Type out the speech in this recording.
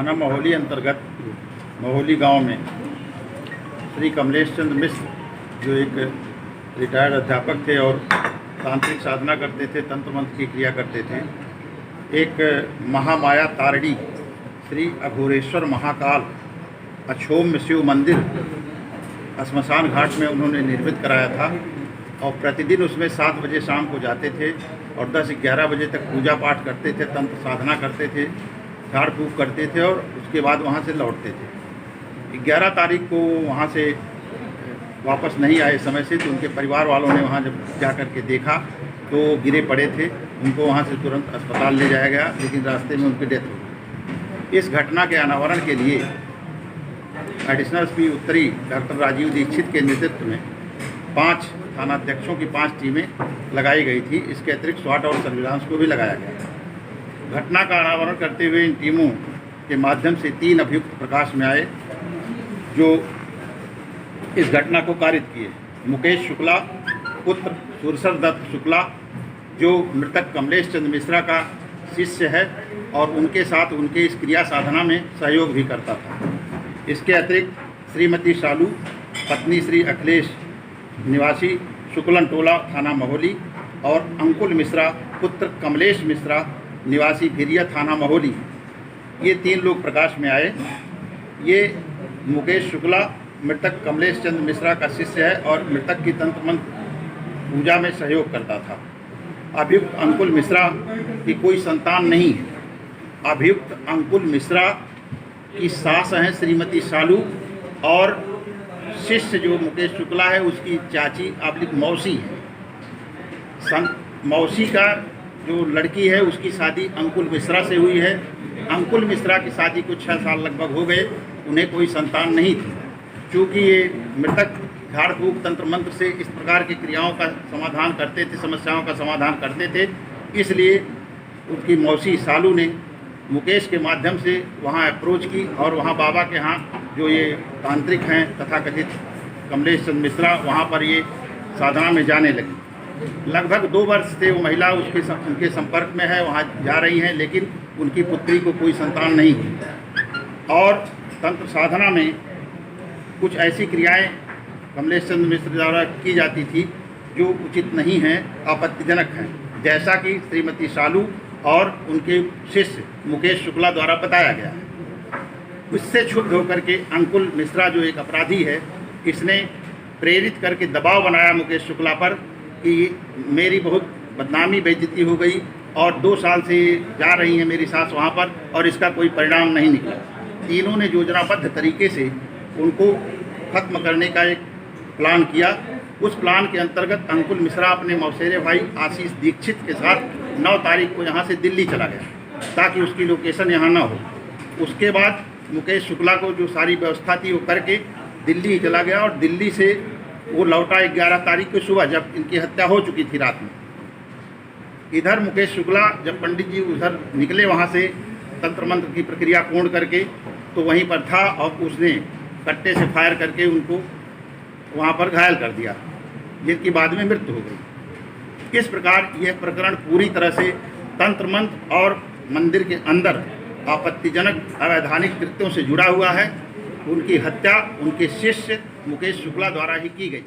थाना महोली अंतर्गत महोली गांव में श्री कमलेश चंद्र मिश्र, जो एक रिटायर्ड अध्यापक थे और तांत्रिक साधना करते थे, तंत्र मंत्र की क्रिया करते थे, एक महामाया तारिणी श्री अघोरेश्वर महाकाल अक्षोम्य शिव मंदिर श्मशान घाट में उन्होंने निर्मित कराया था और प्रतिदिन उसमें 7 बजे शाम को जाते थे और 10-11 बजे तक पूजा पाठ करते थे, तंत्र साधना करते थे, झाड़ फूँक करते थे और उसके बाद वहाँ से लौटते थे। 11 तारीख को वहाँ से वापस नहीं आए समय से, तो उनके परिवार वालों ने वहाँ जब जा कर के देखा तो गिरे पड़े थे। उनको वहाँ से तुरंत अस्पताल ले जाया गया, लेकिन रास्ते में उनकी डेथ हो गई। इस घटना के अनावरण के लिए एडिशनल एसपी उत्तरी डॉक्टर राजीव दीक्षित के नेतृत्व में 5 थानाध्यक्षों की 5 टीमें लगाई गई थी। इसके अतिरिक्त स्वाट और सर्विलांस को भी लगाया गया। घटना का अनावरण करते हुए इन टीमों के माध्यम से 3 अभियुक्त प्रकाश में आए जो इस घटना को कारित किए। मुकेश शुक्ला पुत्र सुरसर दत्त शुक्ला, जो मृतक कमलेश चंद्र मिश्रा का शिष्य है और उनके साथ उनके इस क्रिया साधना में सहयोग भी करता था। इसके अतिरिक्त श्रीमती शालू पत्नी श्री अखिलेश निवासी शुक्लन टोला थाना महोली और अंकुल मिश्रा पुत्र कमलेश मिश्रा निवासी भिरिया थाना महोली, ये 3 लोग प्रकाश में आए। ये मुकेश शुक्ला मृतक कमलेश चंद्र मिश्रा का शिष्य है और मृतक की तंत्र मंत्र पूजा में सहयोग करता था। अभियुक्त अंकुल मिश्रा की कोई संतान नहीं है। अभियुक्त अंकुल मिश्रा की सास हैं श्रीमती शालू और शिष्य जो मुकेश शुक्ला है उसकी चाची आबलिक मौसी है। मौसी का जो लड़की है उसकी शादी अंकुल मिश्रा से हुई है। अंकुल मिश्रा की शादी को 6 साल लगभग हो गए, उन्हें कोई संतान नहीं थी। चूँकि ये मृतक झाड़ फूँक तंत्र मंत्र से इस प्रकार की क्रियाओं का समाधान करते थे, समस्याओं का समाधान करते थे, इसलिए उसकी मौसी सालू ने मुकेश के माध्यम से वहाँ अप्रोच की और वहाँ बाबा के यहाँ जो ये तांत्रिक हैं तथाकथित कमलेश चंद्र मिश्रा, वहाँ पर ये साधना में जाने लगी। लगभग 2 वर्ष से वो महिला उनके संपर्क में है, वहाँ जा रही हैं, लेकिन उनकी पुत्री को कोई संतान नहीं हुई। और तंत्र साधना में कुछ ऐसी क्रियाएं कमलेश चंद्र मिश्र द्वारा की जाती थी जो उचित नहीं हैं, आपत्तिजनक हैं, जैसा कि श्रीमती शालू और उनके शिष्य मुकेश शुक्ला द्वारा बताया गया है। उससे क्षुब्ध होकर के अंकुल मिश्रा जो एक अपराधी है, इसने प्रेरित करके दबाव बनाया मुकेश शुक्ला पर कि मेरी बहुत बदनामी बेइज्जती हो गई और 2 साल से जा रही है मेरी सास वहाँ पर और इसका कोई परिणाम नहीं निकला। तीनों ने योजनाबद्ध तरीके से उनको खत्म करने का एक प्लान किया। उस प्लान के अंतर्गत अंकुल मिश्रा अपने मौसेरे भाई आशीष दीक्षित के साथ 9 तारीख को यहाँ से दिल्ली चला गया ताकि उसकी लोकेशन यहाँ ना हो। उसके बाद मुकेश शुक्ला को जो सारी व्यवस्था थी वो करके दिल्ली चला गया और दिल्ली से वो लौटा 11 तारीख को सुबह, जब इनकी हत्या हो चुकी थी रात में। इधर मुकेश शुक्ला जब पंडित जी उधर निकले वहाँ से तंत्र मंत्र की प्रक्रिया पूर्ण करके, तो वहीं पर था और उसने कट्टे से फायर करके उनको वहाँ पर घायल कर दिया, जिनकी बाद में मृत्यु हो गई। इस प्रकार यह प्रकरण पूरी तरह से तंत्र मंत्र और मंदिर के अंदर आपत्तिजनक अवैधानिक कृत्यों से जुड़ा हुआ है। उनकी हत्या उनके शिष्य मुकेश शुक्ला द्वारा ही की गई।